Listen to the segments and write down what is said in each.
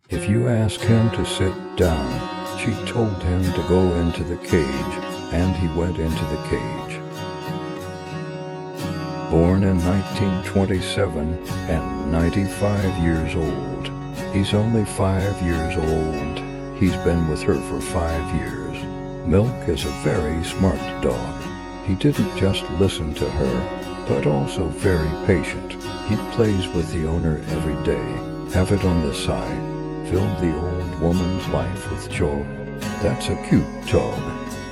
If you ask him to sit down, she told him to go into the cage, and he went into the cage. Born in 1927 and 95 years old. He's only 5 years old. He's been with her for 5 years. Milk is a very smart dog. He didn't just listen to her, but also very patient. He plays with the owner every day. Have it on the side. Filled the old woman's life with joy. That's a cute dog.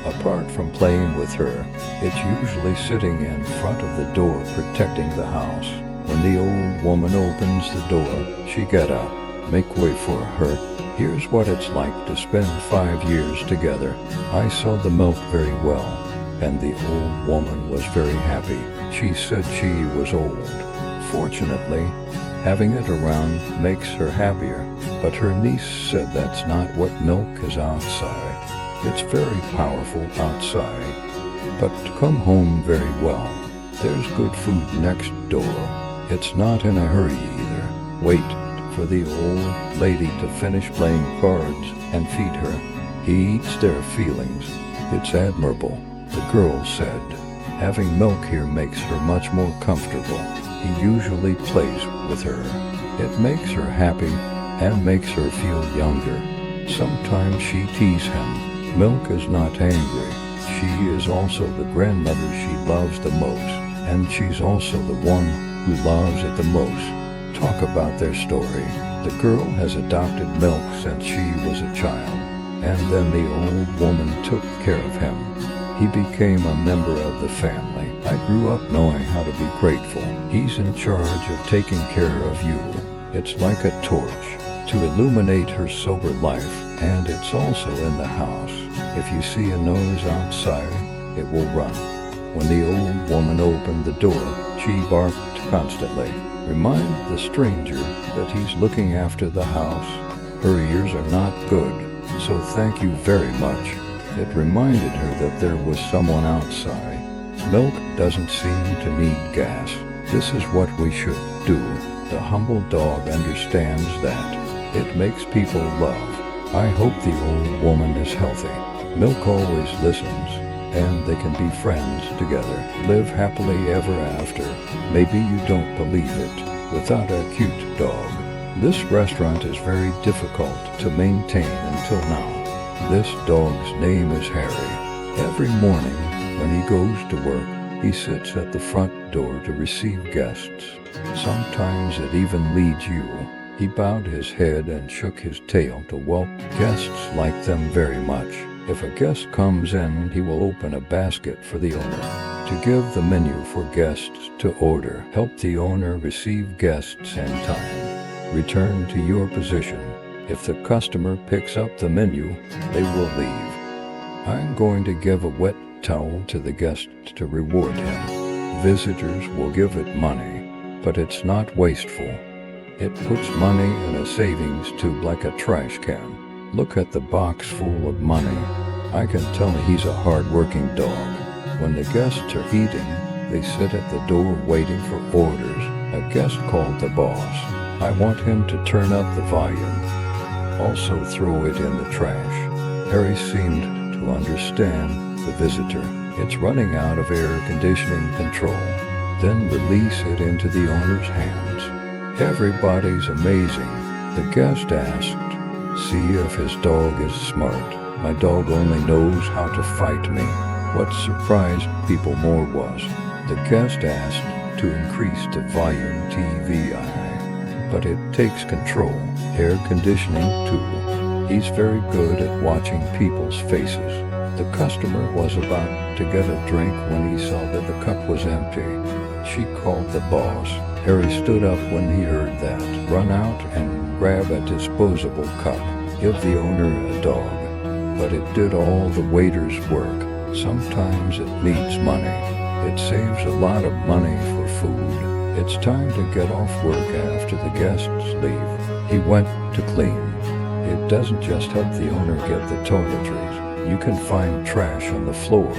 Apart from playing with her, it's usually sitting in front of the door protecting the house. When the old woman opens the door, she get up, make way for her. Here's what it's like to spend 5 years together. I saw the milk very well, and the old woman was very happy. She said she was old. Fortunately, having it around makes her happier, but her niece said that's not what milk is outside. It's very powerful outside, but to come home very well. There's good food next door. It's not in a hurry either. Wait for the old lady to finish playing cards and feed her. He eats their feelings. It's admirable, the girl said. Having milk here makes her much more comfortable. He usually plays with her. It makes her happy and makes her feel younger. Sometimes she teases him. Milk is not angry. She is also the grandmother she loves the most, and she's also the one who loves it the most. Talk about their story. The girl has adopted Milk since she was a child, and then the old woman took care of him. He became a member of the family. I grew up knowing how to be grateful. He's in charge of taking care of you. It's like a torch to illuminate her sober life, and it's also in the house. If you see a nose outside, it will run. When the old woman opened the door, she barked constantly. Remind the stranger that he's looking after the house. Her ears are not good, so thank you very much. It reminded her that there was someone outside. Milk doesn't seem to need gas. This is what we should do. The humble dog understands that. It makes people love. I hope the old woman is healthy. Milk always listens, and they can be friends together. Live happily ever after. Maybe you don't believe it. Without a cute dog. This restaurant is very difficult to maintain until now. This dog's name is Harry. Every morning when he goes to work, he sits at the front door to receive guests. Sometimes it even leads you. He bowed his head and shook his tail to welcome guests like them very much. If a guest comes in, he will open a basket for the owner to give the menu for guests to order. Help the owner receive guests in time. Return to your position. If the customer picks up the menu, they will leave. I'm going to give a wet towel to the guest to reward him. Visitors will give it money, but it's not wasteful. It puts money in a savings tube like a trash can. Look at the box full of money. I can tell he's a hard-working dog. When the guests are eating, they sit at the door waiting for orders. A guest called the boss. I want him to turn up the volume. Also throw it in the trash. Harry seemed to understand the visitor. It's running out of air conditioning control. Then release it into the owner's hands. Everybody's amazing. The guest asked, see if his dog is smart. My dog only knows how to fight me. What surprised people more was, the guest asked to increase the volume TVI, but it takes control, air conditioning too. He's very good at watching people's faces. The customer was about to get a drink when he saw that the cup was empty. She called the boss. Harry stood up when he heard that. Run out and grab a disposable cup. Give the owner a dog. But it did all the waiter's work. Sometimes it needs money. It saves a lot of money for food. It's time to get off work after the guests leave. He went to clean. It doesn't just help the owner get the toiletries. You can find trash on the floor.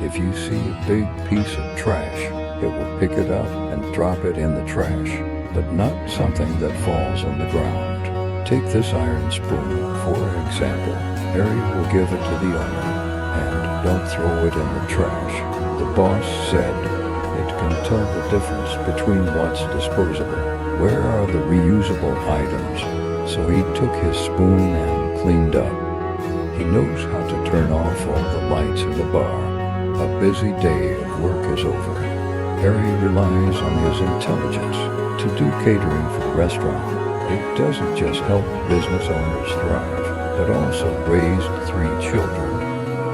If you see a big piece of trash, it will pick it up and drop it in the trash, but not something that falls on the ground. Take this iron spoon, for example. Harry will give it to the owner, and don't throw it in the trash. The boss said it can tell the difference between what's disposable. Where are the reusable items? So he took his spoon and cleaned up. He knows how to turn off all the lights in the bar. A busy day of work is over. Harry relies on his intelligence to do catering for the restaurant. It doesn't just help business owners thrive, but also raise 3 children.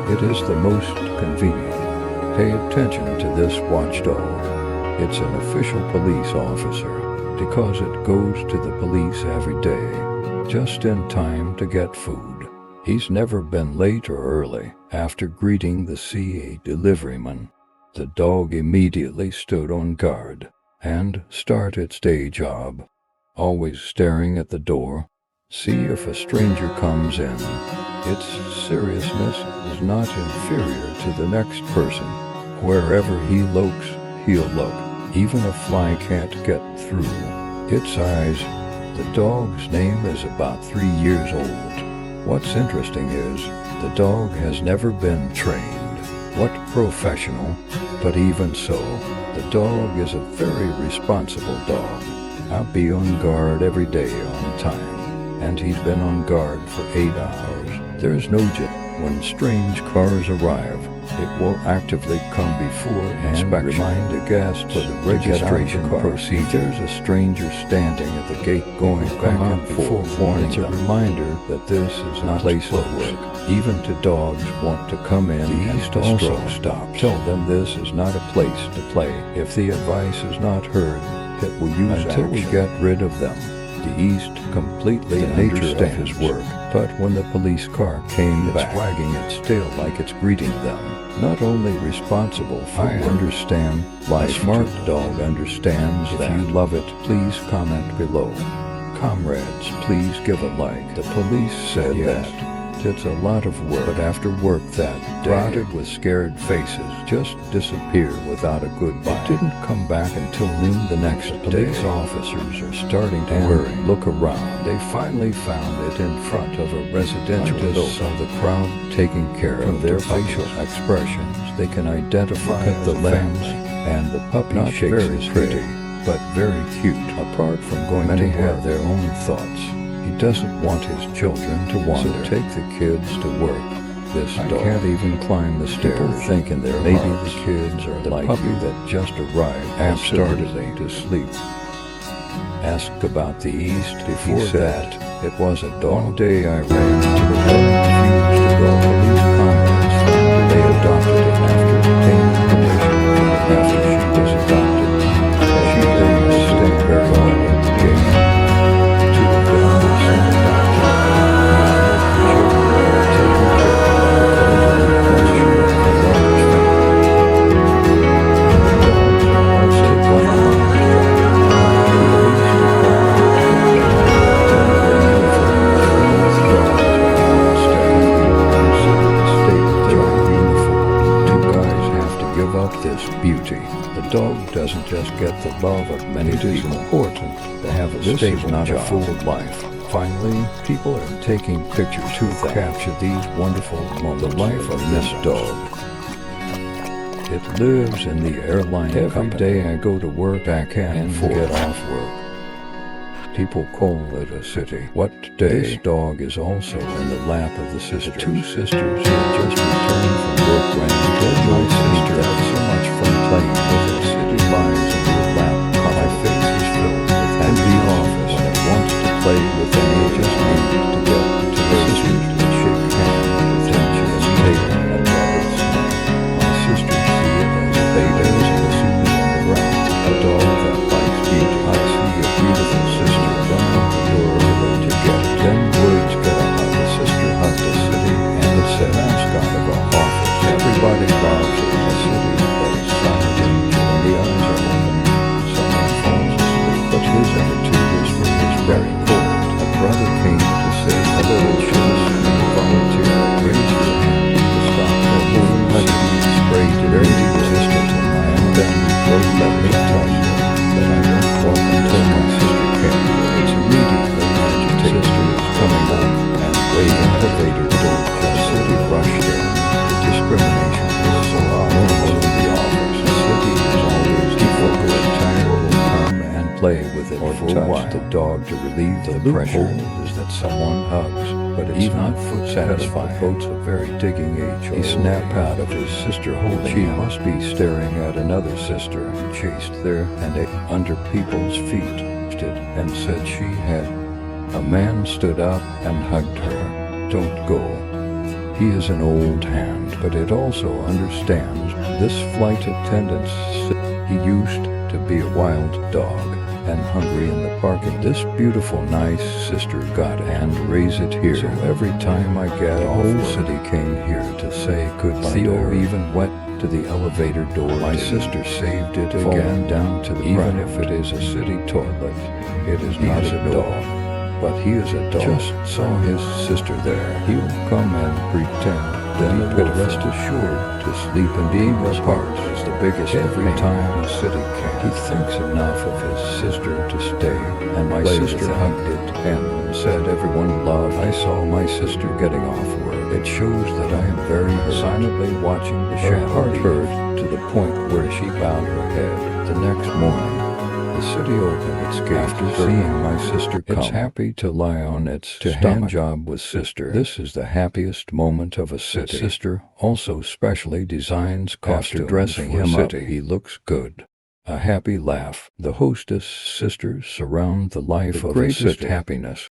It is the most convenient. Pay attention to this watchdog. It's an official police officer because it goes to the police every day, just in time to get food. He's never been late or early. After greeting the CA deliveryman, the dog immediately stood on guard and started its day job, always staring at the door, see if a stranger comes in. Its seriousness is not inferior to the next person. Wherever he looks, he'll look. Even a fly can't get through its eyes. The dog's name is about 3 years old. What's interesting is the dog has never been trained. What professional? But even so, the dog is a very responsible dog. I'll be on guard every day on time, and he's been on guard for 8 hours. There's no jet. When strange cars arrive, it will actively come before inspection, remind the guest for the registration procedure. There's a stranger standing at the gate going back and forth, warning them. It's a reminder that this is not a place of work. Even to dogs want to come in and also stop. Tell them this is not a place to play. If the advice is not heard, it will use until we get rid of them. The East completely understands his work, but when the police car came back, it's wagging its tail like it's greeting them. Not only responsible for understand, my smart dog understands. If you love it, please comment below. Comrades, please give a like. The police said that it's a lot of work, but after work that day, rotted with scared faces, just disappear without a goodbye. It didn't come back until noon the next day. Police officers are starting to worry. Look around. They finally found it in front of a residential building. Saw the crowd taking care of their facial expressions. They can identify the lens, and the puppy not shakes his pretty, but very cute. Apart from going to have their own thoughts, he doesn't want his children to wander. So take the kids to work. This dog can't even climb the stairs. People think in their maybe hearts, the kids are the like puppy that just arrived and started to sleep. Ask about the East. Before that, it was a dog. One day I ran to the head and refused to go. Police comrades found they adopted it after obtaining permission after she was adopted. She didn't stay very long at the gate. This beauty. The dog doesn't just get the love of many people. It is important to have a stable not job. A full life. Finally, people are taking pictures to capture these wonderful moments. The life of this dog. It lives in the airline every day I go to work, I can't get off work. People call it a city. What day? This dog is also in the lap of the sisters. The 2 sisters who just returned from work when my sister had so much fun playing with her. City lies in your lap. My face is filled with envy. Office when it wants to play with them, you just need to get to the sisters to shake hands with tension and table and rabbits. My sisters see it as babies and see it on the ground. A dog that likes beauty. I see a beautiful sister run out the door to get it. Then words get out. The sister hugged the city and it said, mascot of our office. Everybody loves it. The city that is silent and the eyes are open. Someone falls asleep, but his attitude is for his very cold. A brother came to say hello. Should a volunteer raise your hand to stop the whole city sprayed it very resistant to my and then wrote let me tell you that I don't walk until my sister came. It's immediately agitated. the dog to relieve the pressure is that someone hugs, but it's not foot satisfying. Boat's a very digging age. He snapped out of his sister holding She must be staring at another sister, chased there and under people's feet, and said she had. A man stood up and hugged her. Don't go. He is an old hand, but it also understands this flight attendant. He used to be a wild dog and hungry in the parking. This beautiful, nice sister got and raise it here. So every time I get the whole city came here to say goodbye. Theo even went to the elevator door. My sister saved it again down to the even if it is a city toilet. It is not a dog. But he is a dog. Just saw his sister there. He'll come and pretend. Then he will rest assured to sleep in Beamer's heart is the biggest every time a city can. He thinks enough of his sister to stay, and my sister hugged it and said everyone loved. I saw my sister getting off work. It shows that I am very hurt. Silently watching the shadow heart hurt to the point where she bowed her head. The next morning, the city opened its gates after seeing my sister come. It's happy to lie on its hand job with sister. This is the happiest moment of a city. Sister also specially designs costumes. After dressing him up, he looks good. A happy laugh. The hostess sisters surround the life of a city. Happiness.